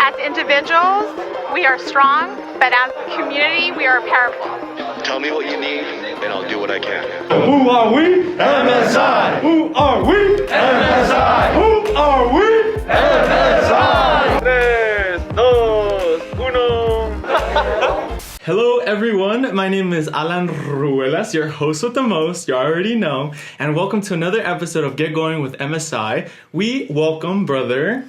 As individuals, we are strong, but as a community, we are powerful. Tell me what you need, and I'll do what I can. Who are we? MSI. Who are we? MSI. Who are we? MSI. Tres, dos, uno. Hello everyone, my name is Alan Ruelas, your host with the most, you already know, and welcome to another episode of Get Going with MSI. We welcome brother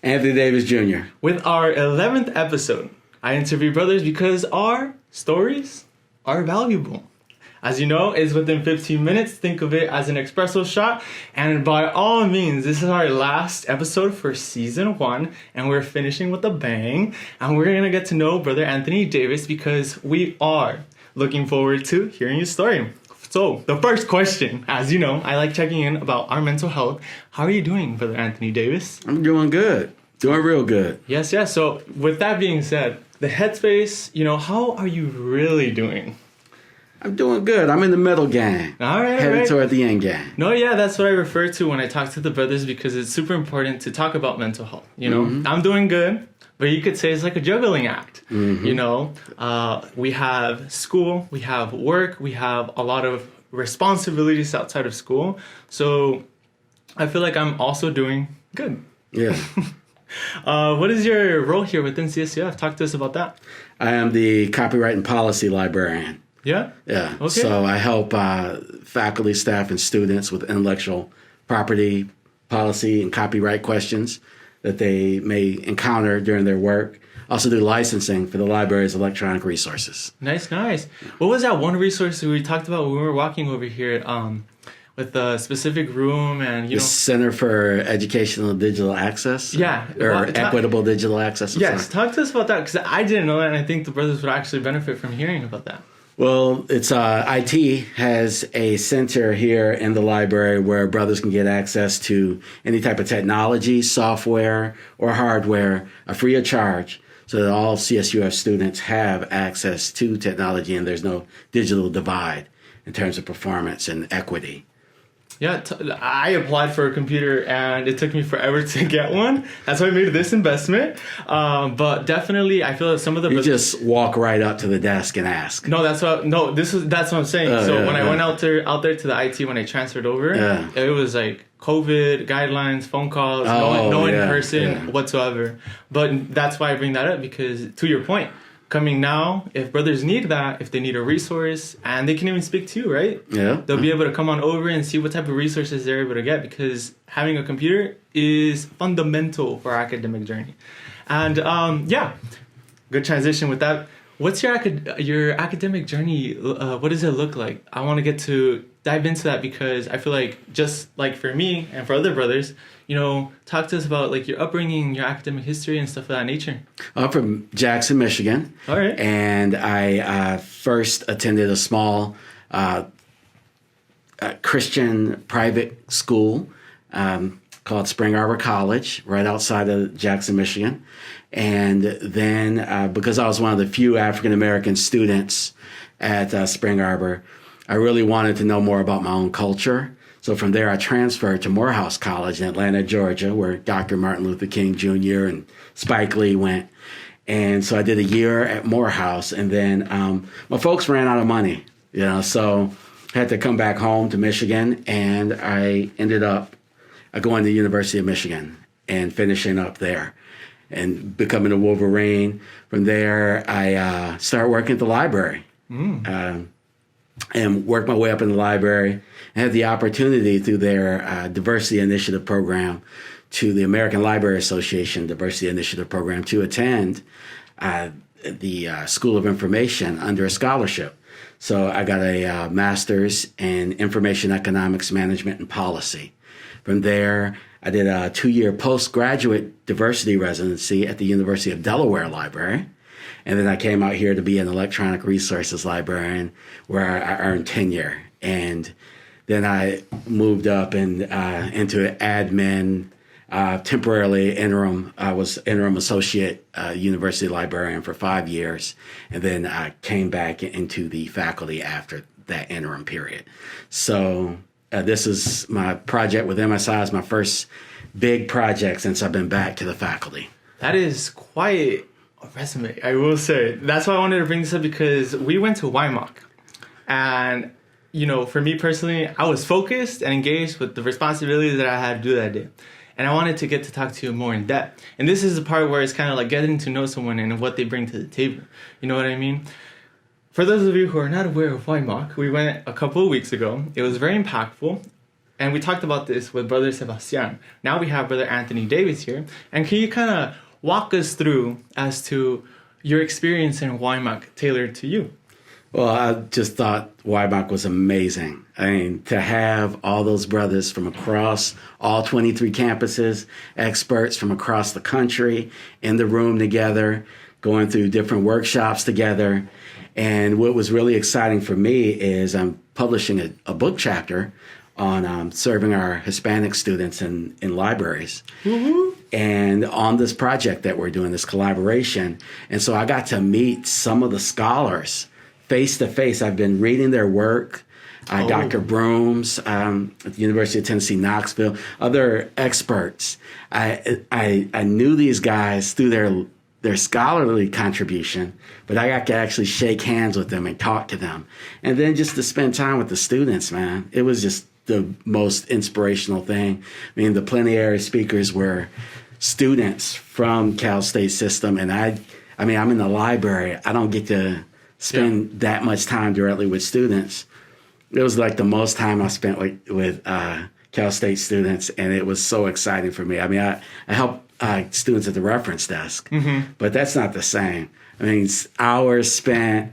Anthony Davis Jr. with our 11th episode. I interview brothers because our stories are valuable. As you know, it's within 15 minutes. Think of it as an espresso shot. And by all means, this is our last episode for season 1. And we're finishing with a bang. And we're going to get to know Brother Anthony Davis because we are looking forward to hearing his story. So, the first question, as you know, I like checking in about our mental health. How are you doing, Brother Anthony Davis? I'm doing good. Doing real good. Yes. So, with that being said, the headspace, how are you really doing? I'm doing good. I'm in the middle gang. All right. Headed toward the end gang. No, yeah, that's what I refer to when I talk to the brothers because it's super important to talk about mental health. I'm doing good, but you could say it's like a juggling act. We have school, we have work, we have a lot of responsibilities outside of school. So I feel like I'm also doing good. Yeah. What is your role here within CSUF? Talk to us about that. I am the copyright and policy librarian. Yeah? Yeah. Okay. So I help faculty, staff, and students with intellectual property, policy, and copyright questions that they may encounter during their work. Also do licensing for the library's electronic resources. Nice. What was that one resource we talked about when we were walking over here with a specific room and, The Center for Educational Digital Access? Yeah. Or Equitable Digital Access? Yes, talk to us about that because I didn't know that and I think the brothers would actually benefit from hearing about that. Well, it's IT has a center here in the library where brothers can get access to any type of technology, software, or hardware free of charge so that all CSUF students have access to technology and there's no digital divide in terms of performance and equity. Yeah, I applied for a computer and it took me forever to get one. That's why I made this investment. But definitely, I feel that some of the you just walk right up to the desk and ask. No, that's what I'm saying. I went out there to the IT when I transferred over, it was like COVID guidelines, phone calls, no in person whatsoever. But that's why I bring that up because to your point. Coming now, if brothers need that, if they need a resource, and they can even speak to you, right? Yeah. They'll be able to come on over and see what type of resources they're able to get because having a computer is fundamental for our academic journey. And good transition with that. What's your academic journey? What does it look like? I want to get to dive into that because I feel like just like for me and for other brothers, talk to us about like your upbringing, your academic history and stuff of that nature. I'm from Jackson, Michigan. All right. And I first attended a small Christian private school called Spring Arbor College right outside of Jackson, Michigan. And then because I was one of the few African-American students at Spring Arbor, I really wanted to know more about my own culture. So from there, I transferred to Morehouse College in Atlanta, Georgia, where Dr. Martin Luther King Jr. and Spike Lee went. And so I did a year at Morehouse. And then my folks ran out of money, so I had to come back home to Michigan. And I ended up going to the University of Michigan and finishing up there and becoming a Wolverine. From there, I started working at the library. And worked my way up in the library and had the opportunity through their diversity initiative program to the American Library Association diversity initiative program to attend the School of Information under a scholarship. So I got a master's in information economics management and policy. From there, I did a 2-year postgraduate diversity residency at the University of Delaware Library. And then I came out here to be an electronic resources librarian where I earned tenure. And then I moved up and into admin, temporarily interim. I was interim associate university librarian for 5 years. And then I came back into the faculty after that interim period. So this is my project with MSI. It's my first big project since I've been back to the faculty. That is quite a resume, I will say. That's why I wanted to bring this up, because we went to YMOC. And, you know, for me personally, I was focused and engaged with the responsibilities that I had to do that day. And I wanted to get to talk to you more in depth. And this is the part where it's kind of like getting to know someone and what they bring to the table. You know what I mean? For those of you who are not aware of YMOC, we went a couple of weeks ago. It was very impactful. And we talked about this with Brother Sebastian. Now we have Brother Anthony Davis here. And can you kind of walk us through as to your experience in YMOC tailored to you? Well, I just thought YMOC was amazing. I mean, to have all those brothers from across all 23 campuses, experts from across the country in the room together, going through different workshops together. And what was really exciting for me is I'm publishing a book chapter on serving our Hispanic students in libraries. Mm-hmm. And on this project that we're doing, this collaboration. And so I got to meet some of the scholars face to face. I've been reading their work. Dr. Brooms at the University of Tennessee, Knoxville, other experts. I knew these guys through their scholarly contribution, but I got to actually shake hands with them and talk to them. And then just to spend time with the students, man. It was just the most inspirational thing. I mean, the plenary speakers were students from Cal State system. And I mean, I'm in the library. I don't get to spend that much time directly with students. It was like the most time I spent with Cal State students, and it was so exciting for me. I mean, I help students at the reference desk, but that's not the same. I mean, it's hours spent,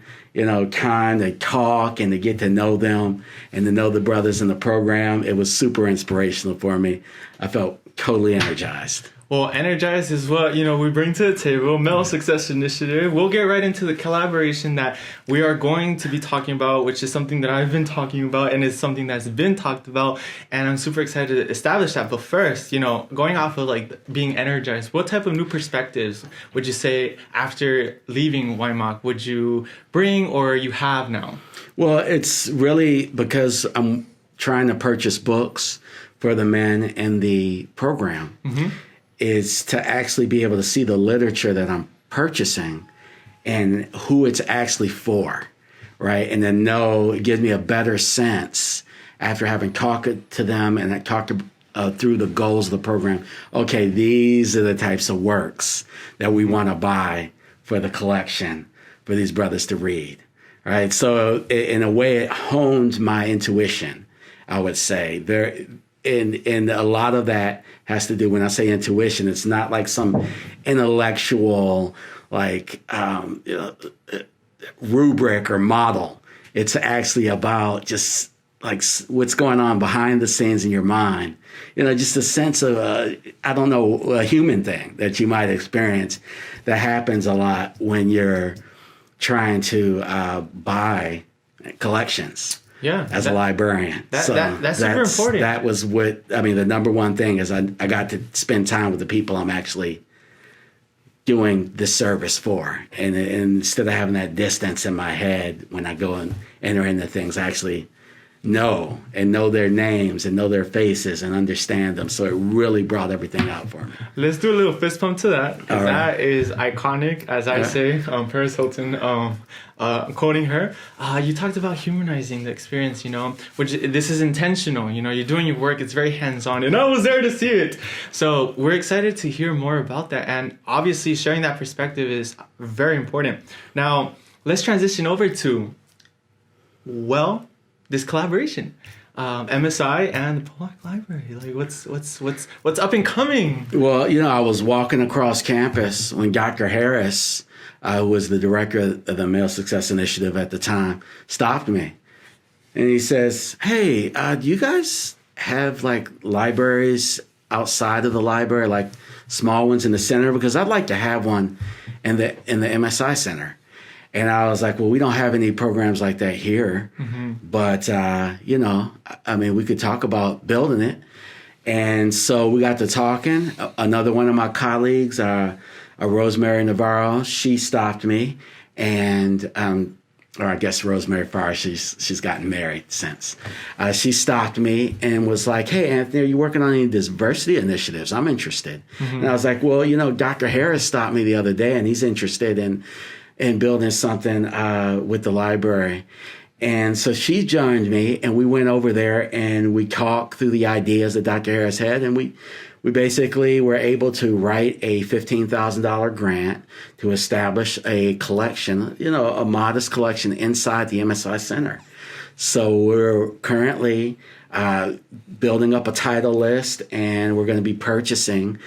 time to talk and to get to know them and to know the brothers in the program. It was super inspirational for me. I felt totally energized. Well, energized is what, we bring to the table. Male Success Initiative. We'll get right into the collaboration that we are going to be talking about, which is something that I've been talking about and is something that's been talked about. And I'm super excited to establish that. But first, going off of being energized, what type of new perspectives would you say after leaving YMOC would you bring or you have now? Well, it's really because I'm trying to purchase books for the men in the program. Mm-hmm. Is to actually be able to see the literature that I'm purchasing and who it's actually for, right? And then it gives me a better sense after having talked to them and I talked through the goals of the program. Okay, these are the types of works that we want to buy for the collection for these brothers to read, right? So in a way, it honed my intuition, I would say. And a lot of that has to do, when I say intuition, it's not like some intellectual rubric or model. It's actually about just what's going on behind the scenes in your mind. Just a sense of, a human thing that you might experience that happens a lot when you're trying to buy collections. Yeah, as a librarian. That's super important. That was the number one thing is I got to spend time with the people I'm actually doing this service for. And instead of having that distance in my head when I go and enter into things, I actually know their names and know their faces and understand them. So it really brought everything out for me. Let's do a little fist pump to that, because that is iconic, as I say. Paris Hilton, quoting her. You talked about humanizing the experience, which this is intentional. You're doing your work. It's very hands-on, and I was there to see it. So we're excited to hear more about that. And obviously sharing that perspective is very important. Now, let's transition over to, this collaboration, MSI and the Pollak Library. What's up and coming? Well, I was walking across campus when Dr. Harris, who was the director of the Male Success Initiative at the time, stopped me, and he says, "Hey, do you guys have libraries outside of the library, small ones in the center? Because I'd like to have one in the MSI center." And I was like, well, we don't have any programs like that here. Mm-hmm. But, we could talk about building it. And so we got to talking. Another one of my colleagues, Rosemary Navarro, she stopped me. And or I guess Rosemary Farr, she's gotten married since. She stopped me and was like, "Hey, Anthony, are you working on any diversity initiatives? I'm interested." And I was like, "Well, Dr. Harris stopped me the other day, and he's interested in building something with the library." And so she joined me, and we went over there and we talked through the ideas that Dr. Harris had, and we basically were able to write a $15,000 grant to establish a collection, a modest collection inside the MSI Center. So we're currently building up a title list, and we're going to be purchasing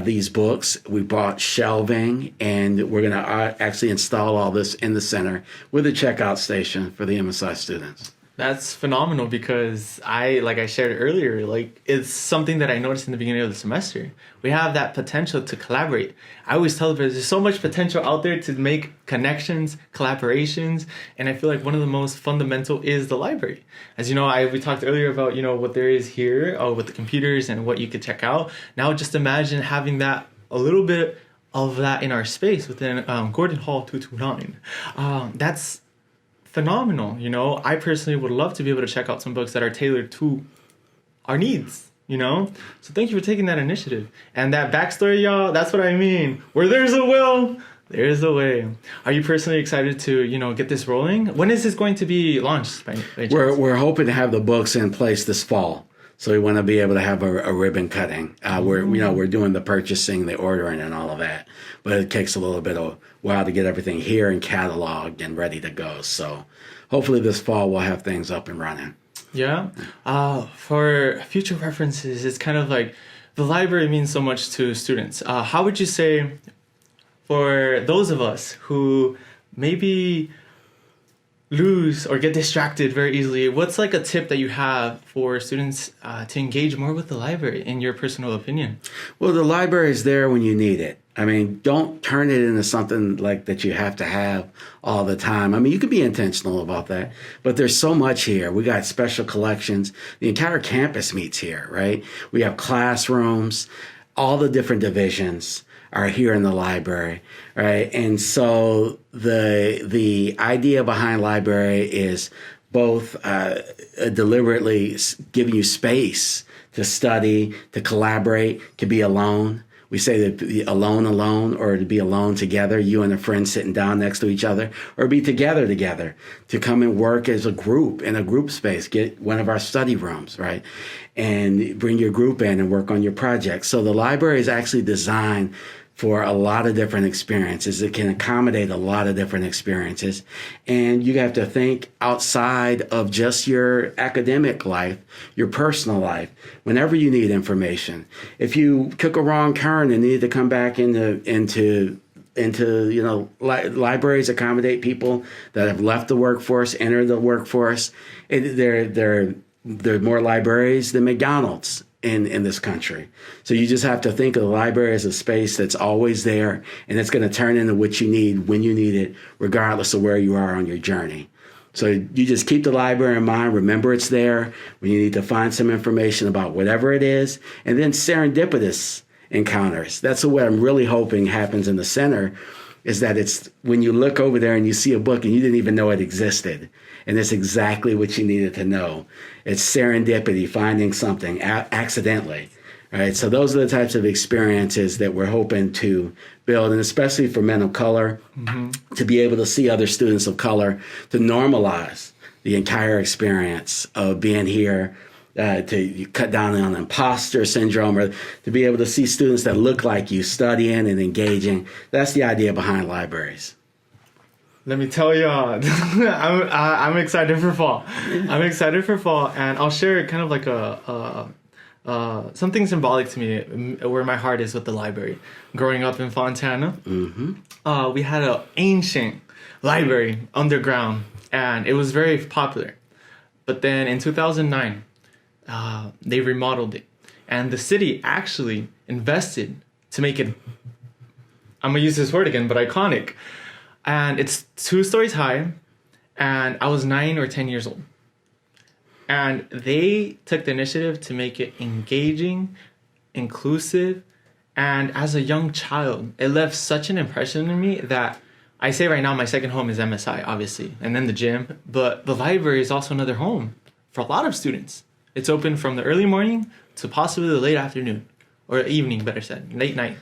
these books. We bought shelving, and we're going to actually install all this in the center with a checkout station for the MSI students. That's phenomenal because like I shared earlier, it's something that I noticed in the beginning of the semester. We have that potential to collaborate. I always tell them there's so much potential out there to make connections, collaborations, and I feel like one of the most fundamental is the library. As you know, we talked earlier about, what there is here with the computers and what you could check out. Now just imagine having that, a little bit of that in our space within Gordon Hall 229. That's phenomenal. I personally would love to be able to check out some books that are tailored to our needs, So thank you for taking that initiative. And that backstory, y'all, that's what I mean. Where there's a will, there's a way. Are you personally excited to, get this rolling? When is this going to be launched by chance? We're hoping to have the books in place this fall. So we want to be able to have a ribbon cutting. We're doing the purchasing, the ordering, and all of that. But it takes a little bit of while to get everything here and cataloged and ready to go. So hopefully this fall we'll have things up and running. Yeah. For future references, it's kind of like the library means so much to students. How would you say for those of us who maybe lose or get distracted very easily, what's a tip that you have for students to engage more with the library, in your personal opinion? Well, the library is there when you need it. Don't turn it into something like that you have to have all the time. You can be intentional about that, but there's so much here. We got special collections. The entire campus meets here, right? We have classrooms, all the different divisions are here in the library, right? And so the idea behind library is both deliberately giving you space to study, to collaborate, to be alone. We say that be alone, or to be alone together, you and a friend sitting down next to each other, or be together, to come and work as a group in a group space. Get one of our study rooms, right? And bring your group in and work on your projects. So the library is actually designed for a lot of different experiences. It can accommodate a lot of different experiences. And you have to think outside of just your academic life, your personal life, whenever you need information. If you took a wrong turn and needed to come back into libraries accommodate people that have left the workforce, entered the workforce. There are more libraries than McDonald's in this country. So you just have to think of the library as a space that's always there, and it's going to turn into what you need when you need it, regardless of where you are on your journey. So you just keep the library in mind, remember it's there when you need to find some information about whatever it is, and then serendipitous encounters. That's what I'm really hoping happens in the center, is that it's when you look over there and you see a book and you didn't even know it existed. And it's exactly what you needed to know. It's serendipity, finding something accidentally, right? So those are the types of experiences that we're hoping to build, and especially for men of color, to be able to see other students of color, to normalize the entire experience of being here, to cut down on imposter syndrome, or to be able to see students that look like you studying and engaging. That's the idea behind libraries. Let me tell y'all, I'm excited for fall. I'm excited for fall, and I'll share kind of like something symbolic to me, where my heart is with the library. Growing up in Fontana, we had an ancient library underground, and it was very popular. But then in 2009, they remodeled it, and the city actually invested to make it, I'm gonna use this word again, but iconic. And it's 2 stories high, and I was 9 or 10 years old. And they took the initiative to make it engaging, inclusive, and as a young child, it left such an impression in me that I say right now my second home is MSI, obviously, and then the gym. But the library is also another home for a lot of students. It's open from the early morning to possibly the late afternoon. Or evening, better said, late night.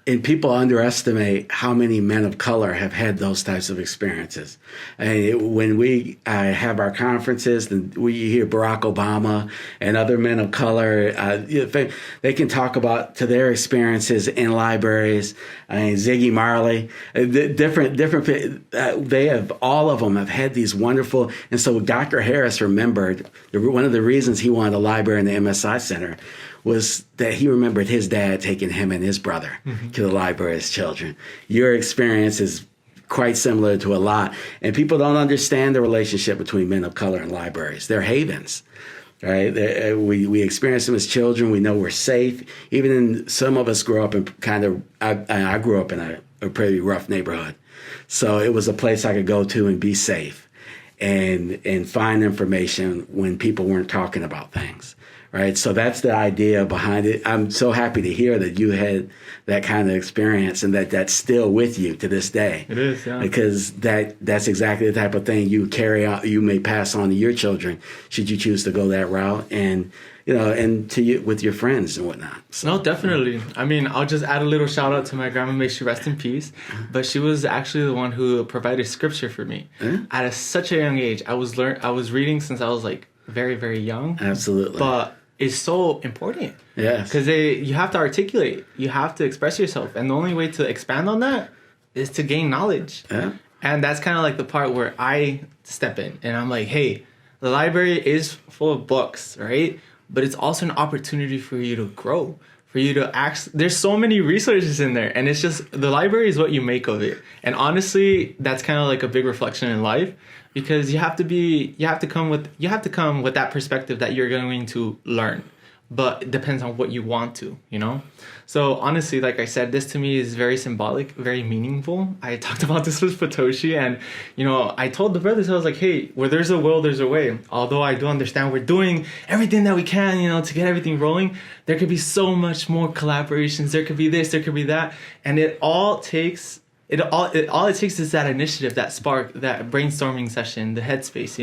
And people underestimate how many men of color have had those types of experiences. And when we have our conferences, and we hear Barack Obama and other men of color, they can talk about to their experiences in libraries. Ziggy Marley, all of them have had these wonderful. And so Dr. Harris remembered one of the reasons he wanted a library in the MSI Center was that he remembered his dad taking him and his brother to the library as children. Your experience is quite similar to a lot. And people don't understand the relationship between men of color and libraries. They're havens, right? We experience them as children. We know we're safe. Even in some of us grew up in I grew up in a pretty rough neighborhood. So it was a place I could go to and be safe and find information when people weren't talking about things. Right. So that's the idea behind it. I'm so happy to hear that you had that kind of experience and that that's still with you to this day. It is, yeah. Because that's exactly the type of thing you carry out, you may pass on to your children should you choose to go that route, and and to you with your friends and whatnot. So, no, definitely. I mean, I'll just add a little shout out to my grandma, may she rest in peace. But she was actually the one who provided scripture for me at such a young age. I was reading since I was like very, very young. Absolutely. But it's so important. Yes. Because you have to articulate. You have to express yourself. And the only way to expand on that is to gain knowledge. Yeah. And that's kind of like the part where I step in. And I'm like, hey, the library is full of books, right? But it's also an opportunity for you to grow. For you to there's so many resources in there. And it's just, the library is what you make of it. And honestly, that's kind of like a big reflection in life. Because you have to come with that perspective that you're going to learn, but it depends on what you want to, So honestly, like I said, this to me is very symbolic, very meaningful. I talked about this with Potoshi, and I told the brothers, I was like, hey, where there's a will, there's a way. Although I do understand we're doing everything that we can, to get everything rolling, there could be so much more collaborations. There could be this, there could be that, and all it takes is that initiative, that spark, that brainstorming session, the headspace,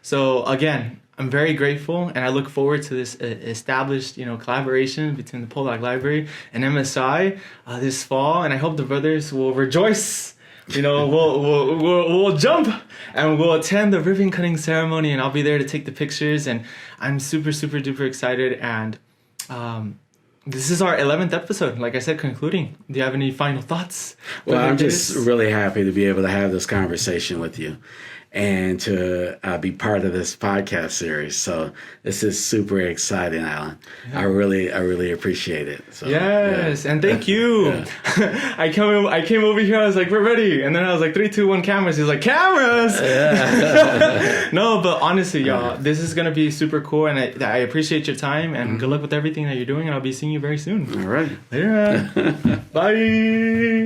So again, I'm very grateful, and I look forward to this established, collaboration between the Pollak Library and MSI this fall, and I hope the brothers will rejoice. We'll jump and we'll attend the ribbon cutting ceremony, and I'll be there to take the pictures, and I'm super, super duper excited. And this is our 11th episode, like I said, concluding. Do you have any final thoughts? Well, I'm just really happy to be able to have this conversation with you and to be part of this podcast series. So this is super exciting, Alan. Yeah. I really appreciate it. So, yes, and thank you. Yeah. I came over here, I was like, we're ready. And then I was like, 3, 2, 1, cameras. He was like, cameras! Yeah. No, but honestly, y'all, this is going to be super cool. And I appreciate your time, and good luck with everything that you're doing. And I'll be seeing you very soon. All right. Later. Bye.